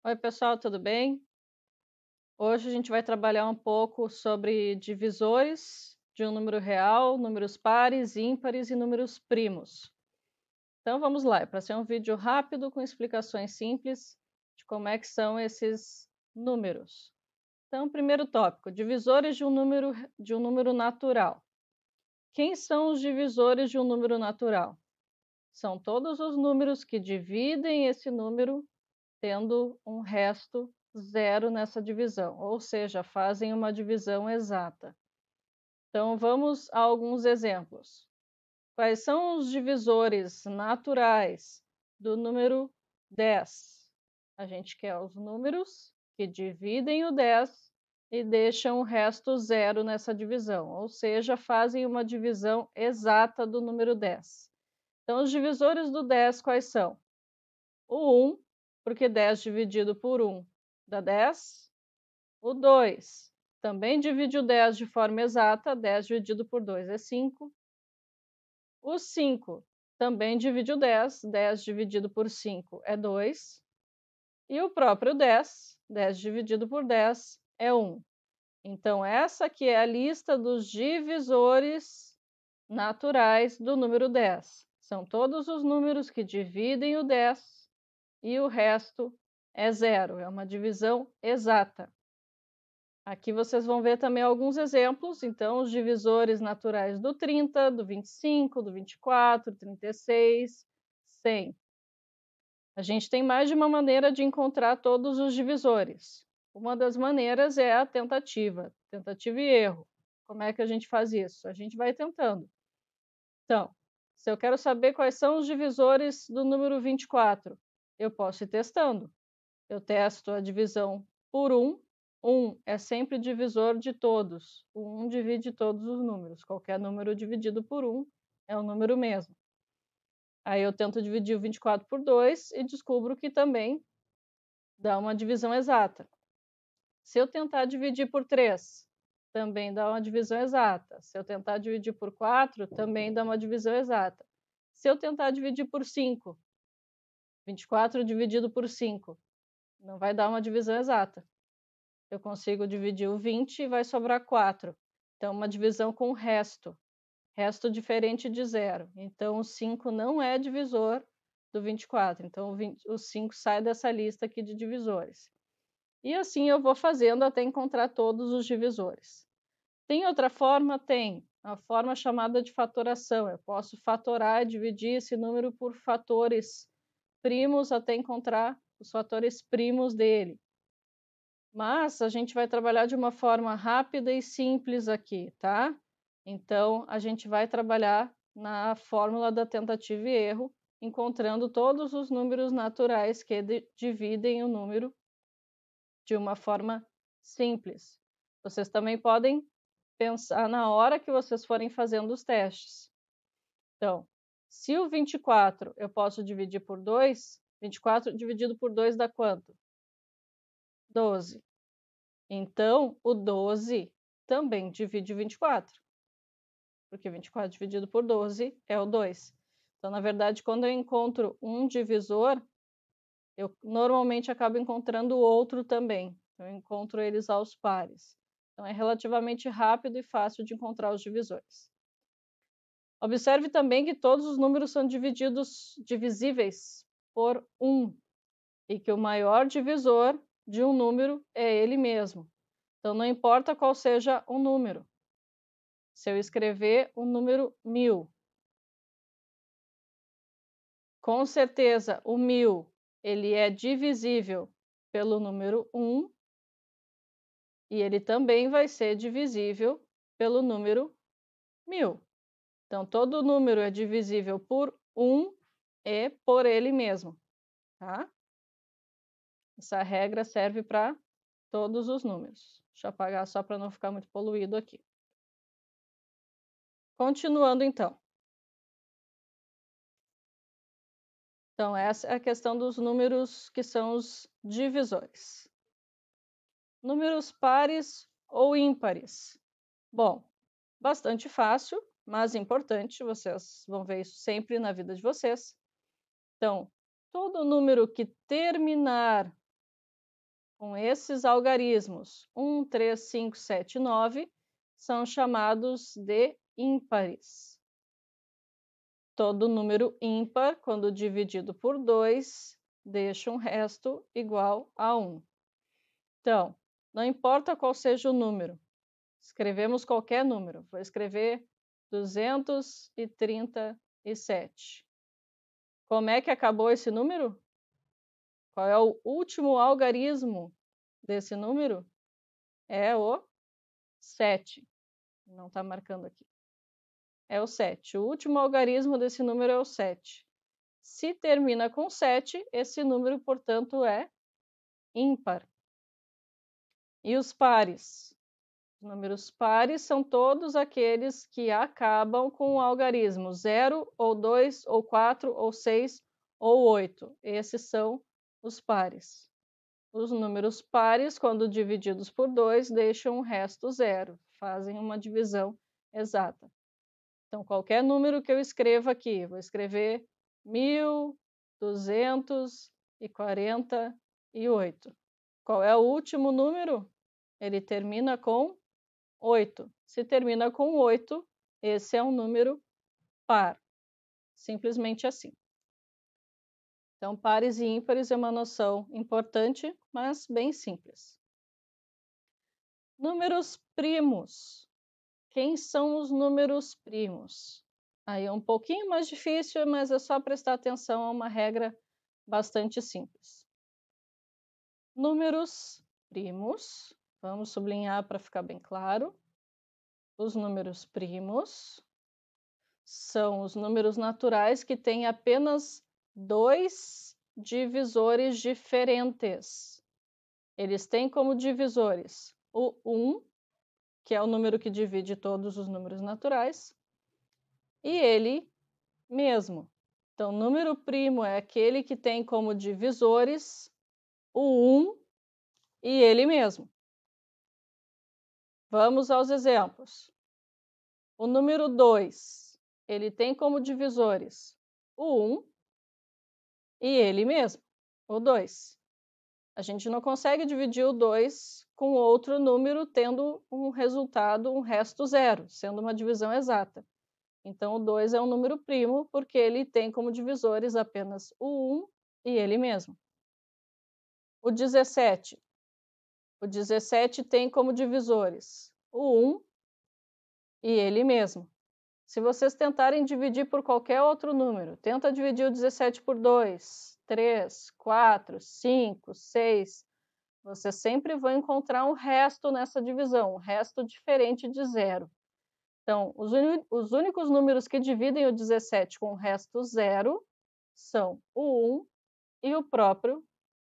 Oi, pessoal, tudo bem? Hoje a gente vai trabalhar um pouco sobre divisores de um número real, números pares, ímpares e números primos. Então vamos lá, é para ser um vídeo rápido com explicações simples de como é que são esses números. Então, primeiro tópico, divisores de um número natural. Quem são os divisores de um número natural? São todos os números que dividem esse número tendo um resto zero nessa divisão, ou seja, fazem uma divisão exata. Então, vamos a alguns exemplos. Quais são os divisores naturais do número 10? A gente quer os números que dividem o 10 e deixam o resto zero nessa divisão, ou seja, fazem uma divisão exata do número 10. Então, os divisores do 10 quais são? O 1, porque 10 dividido por 1 dá 10. O 2 também divide o 10 de forma exata, 10 dividido por 2 é 5. O 5 também divide o 10, 10 dividido por 5 é 2. E o próprio 10, 10 dividido por 10 é 1. Então, essa aqui é a lista dos divisores naturais do número 10. São todos os números que dividem o 10 e o resto é zero, é uma divisão exata. Aqui vocês vão ver também alguns exemplos, então, os divisores naturais do 30, do 25, do 24, 36, 100. A gente tem mais de uma maneira de encontrar todos os divisores. Uma das maneiras é a tentativa e erro. Como é que a gente faz isso? A gente vai tentando. Então, se eu quero saber quais são os divisores do número 24, eu posso ir testando. Eu testo a divisão por 1. 1 é sempre divisor de todos. O 1 divide todos os números. Qualquer número dividido por 1 é o número mesmo. Aí eu tento dividir o 24 por 2 e descubro que também dá uma divisão exata. Se eu tentar dividir por 3, também dá uma divisão exata. Se eu tentar dividir por 4, também dá uma divisão exata. Se eu tentar dividir por 5, 24 dividido por 5, não vai dar uma divisão exata. Eu consigo dividir o 20 e vai sobrar 4. Então, uma divisão com resto. Resto diferente de zero. Então, o 5 não é divisor do 24. Então, o 5 sai dessa lista aqui de divisores. E assim eu vou fazendo até encontrar todos os divisores. Tem outra forma? Tem. A forma chamada de fatoração. Eu posso fatorar e dividir esse número por fatores primos até encontrar os fatores primos dele. Mas a gente vai trabalhar de uma forma rápida e simples aqui, tá? Então, a gente vai trabalhar na fórmula da tentativa e erro, encontrando todos os números naturais que dividem o número de uma forma simples. Vocês também podem pensar na hora que vocês forem fazendo os testes. Então, se o 24 eu posso dividir por 2, 24 dividido por 2 dá quanto? 12. Então, o 12 também divide o 24, porque 24 dividido por 12 é o 2. Então, na verdade, quando eu encontro um divisor, eu normalmente acabo encontrando o outro também. Eu encontro eles aos pares. Então, é relativamente rápido e fácil de encontrar os divisores. Observe também que todos os números são divisíveis por 1 e que o maior divisor de um número é ele mesmo. Então, não importa qual seja o número. Se eu escrever o número 1000, com certeza o 1000 ele é divisível pelo número 1 e ele também vai ser divisível pelo número 1000. Então, todo número é divisível por 1 e por ele mesmo, tá? Essa regra serve para todos os números. Deixa eu apagar só para não ficar muito poluído aqui. Continuando, então. Então, essa é a questão dos números que são os divisores. Números pares ou ímpares? Bom, bastante fácil, mas importante, vocês vão ver isso sempre na vida de vocês. Então, todo número que terminar com esses algarismos 1, 3, 5, 7, 9, são chamados de ímpares. Todo número ímpar, quando dividido por 2, deixa um resto igual a 1. Então, não importa qual seja o número, escrevemos qualquer número. Vou escrever 237. Como é que acabou esse número? Qual é o último algarismo desse número? É o 7. Não está marcando aqui. É o 7. O último algarismo desse número é o 7. Se termina com 7, esse número, portanto, é ímpar. E os pares? Os números pares são todos aqueles que acabam com o algarismo 0, ou 2, ou 4, ou 6, ou 8. Esses são os pares. Os números pares, quando divididos por 2, deixam o resto zero, fazem uma divisão exata. Então, qualquer número que eu escreva aqui, vou escrever 1248. Qual é o último número? Ele termina com 8. Se termina com 8, esse é um número par. Simplesmente assim. Então, pares e ímpares é uma noção importante, mas bem simples. Números primos. Quem são os números primos? Aí é um pouquinho mais difícil, mas é só prestar atenção a uma regra bastante simples. Números primos, vamos sublinhar para ficar bem claro. Os números primos são os números naturais que têm apenas 2 divisores diferentes. Eles têm como divisores o 1, que é o número que divide todos os números naturais, e ele mesmo. Então, número primo é aquele que tem como divisores o 1 e ele mesmo. Vamos aos exemplos. O número 2, ele tem como divisores o 1 e ele mesmo, o 2. A gente não consegue dividir o 2 com outro número tendo um resultado, um resto zero, sendo uma divisão exata. Então, o 2 é um número primo porque ele tem como divisores apenas o 1 e ele mesmo. O 17. O 17 tem como divisores o 1 e ele mesmo. Se vocês tentarem dividir por qualquer outro número, tenta dividir o 17 por 2, 3, 4, 5, 6, você sempre vai encontrar um resto nessa divisão, um resto diferente de zero. Então, os únicos números que dividem o 17 com o resto zero são o 1 e o próprio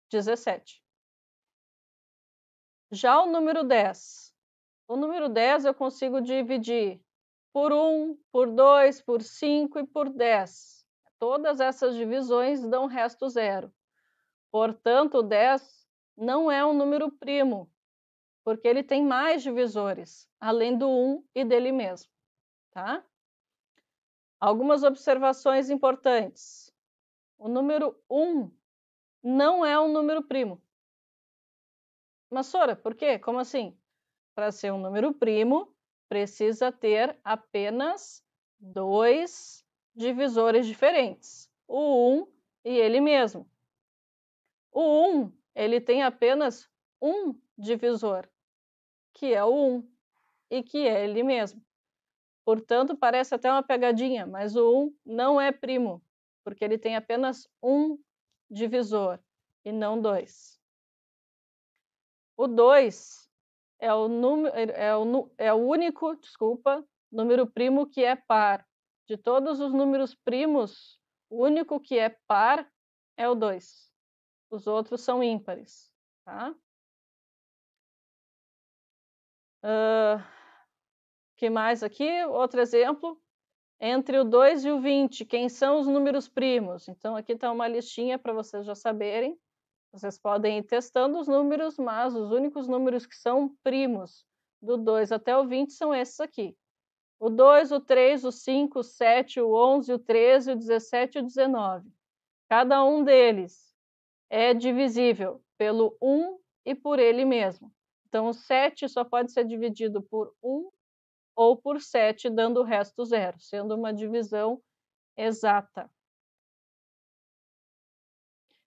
17. Já o número 10. O número 10 eu consigo dividir por 1, por 2, por 5 e por 10. Todas essas divisões dão resto zero. Portanto, o 10 não é um número primo, porque ele tem mais divisores, além do 1 e dele mesmo. Tá? Algumas observações importantes. O número 1 não é um número primo. Mas, Sora, por quê? Como assim? Para ser um número primo, precisa ter apenas 2 divisores diferentes, o 1 e ele mesmo. O 1, ele tem apenas um divisor, que é o 1 e que é ele mesmo. Portanto, parece até uma pegadinha, mas o 1 não é primo, porque ele tem apenas um divisor e não 2. O 2 é o único, número primo que é par. De todos os números primos, o único que é par é o 2. Os outros são ímpares. Tá? Que mais aqui? Outro exemplo. Entre o 2 e o 20, quem são os números primos? Então, aqui está uma listinha para vocês já saberem. Vocês podem ir testando os números, mas os únicos números que são primos do 2 até o 20 são esses aqui. O 2, o 3, o 5, o 7, o 11, o 13, o 17 e o 19. Cada um deles é divisível pelo 1 e por ele mesmo. Então, o 7 só pode ser dividido por 1 ou por 7, dando o resto zero, sendo uma divisão exata.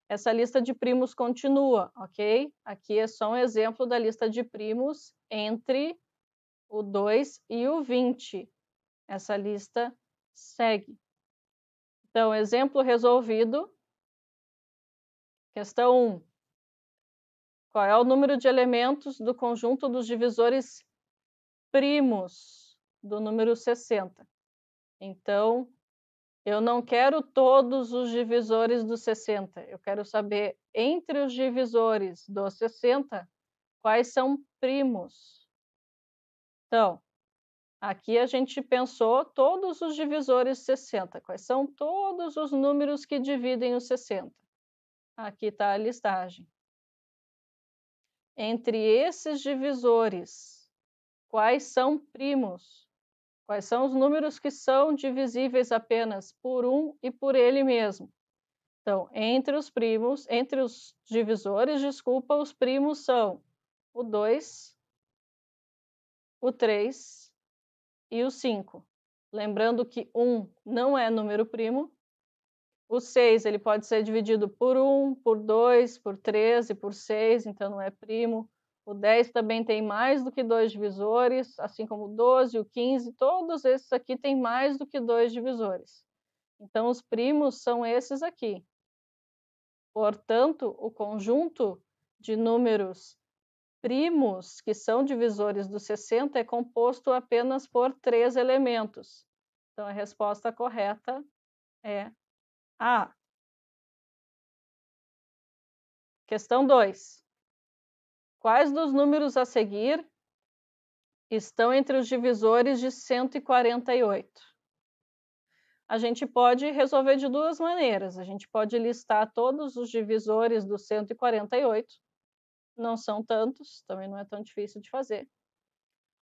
Essa lista de primos continua, ok? Aqui é só um exemplo da lista de primos entre o 2 e o 20. Essa lista segue. Então, exemplo resolvido. Questão 1. Qual é o número de elementos do conjunto dos divisores primos do número 60? Então, eu não quero todos os divisores do 60. Eu quero saber, entre os divisores do 60, quais são primos. Então, aqui a gente pensou todos os divisores 60. Quais são todos os números que dividem o 60? Aqui está a listagem. Entre esses divisores, quais são primos? Quais são os números que são divisíveis apenas por 1 e por ele mesmo? Então, entre os divisores, desculpa, os primos são o 2, o 3 e o 5. Lembrando que 1 não é número primo. O 6 ele pode ser dividido por 1, por 2, por 3 e por 6, então não é primo. O 10 também tem mais do que 2 divisores, assim como o 12, o 15, todos esses aqui têm mais do que 2 divisores. Então, os primos são esses aqui. Portanto, o conjunto de números primos, que são divisores do 60, é composto apenas por 3 elementos. Então, a resposta correta é A. Questão 2. Quais dos números a seguir estão entre os divisores de 148? A gente pode resolver de duas maneiras. A gente pode listar todos os divisores do 148. Não são tantos, também não é tão difícil de fazer.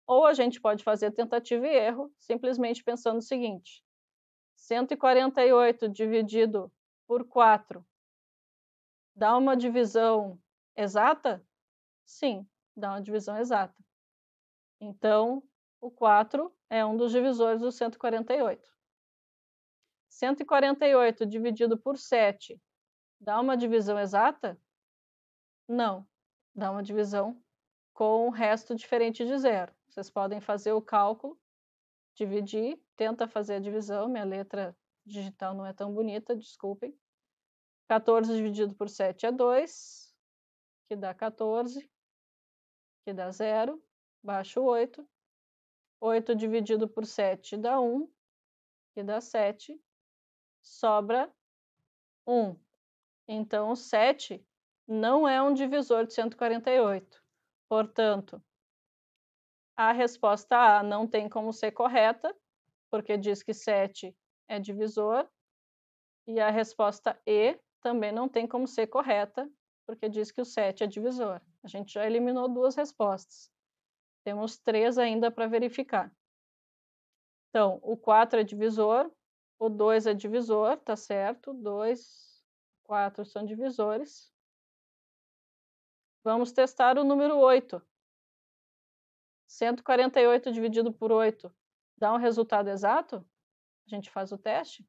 Ou a gente pode fazer tentativa e erro, simplesmente pensando o seguinte: 148 dividido por 4 dá uma divisão exata? Sim, dá uma divisão exata. Então, o 4 é um dos divisores do 148. 148 dividido por 7 dá uma divisão exata? Não, dá uma divisão com um resto diferente de zero. Vocês podem fazer o cálculo, dividir, tenta fazer a divisão. Minha letra digital não é tão bonita, desculpem. 14 dividido por 7 é 2, que dá 14, que dá 0, baixo 8. 8 dividido por 7 dá 1, que dá 7, sobra 1. Então, o 7 não é um divisor de 148. Portanto, a resposta A não tem como ser correta, porque diz que 7 é divisor, e a resposta E também não tem como ser correta, porque diz que o 7 é divisor. A gente já eliminou duas respostas. Temos 3 ainda para verificar. Então, o 4 é divisor, o 2 é divisor, tá certo? 2, 4 são divisores. Vamos testar o número 8. 148 dividido por 8 dá um resultado exato? A gente faz o teste.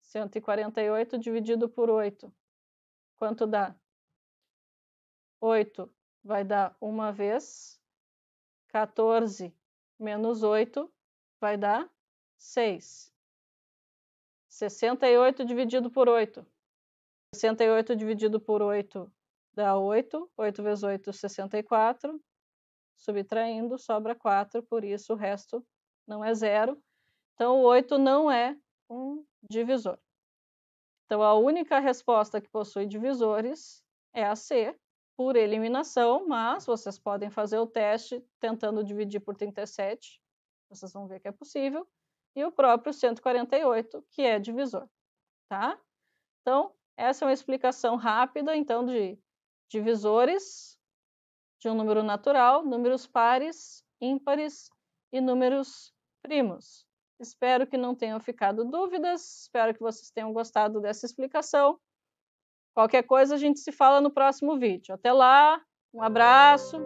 148 dividido por 8. Quanto dá? 8 vai dar uma vez. 14 menos 8 vai dar 6. 68 dividido por 8. 68 dividido por 8 dá 8. 8 vezes 8, 64. Subtraindo, sobra 4, por isso o resto não é zero. Então, o 8 não é um divisor. Então, a única resposta que possui divisores é a C, por eliminação, mas vocês podem fazer o teste tentando dividir por 37, vocês vão ver que é possível, e o próprio 148, que é divisor, tá? Então, essa é uma explicação rápida, então, de divisores de um número natural, números pares, ímpares e números primos. Espero que não tenham ficado dúvidas, espero que vocês tenham gostado dessa explicação. Qualquer coisa a gente se fala no próximo vídeo. Até lá, um abraço.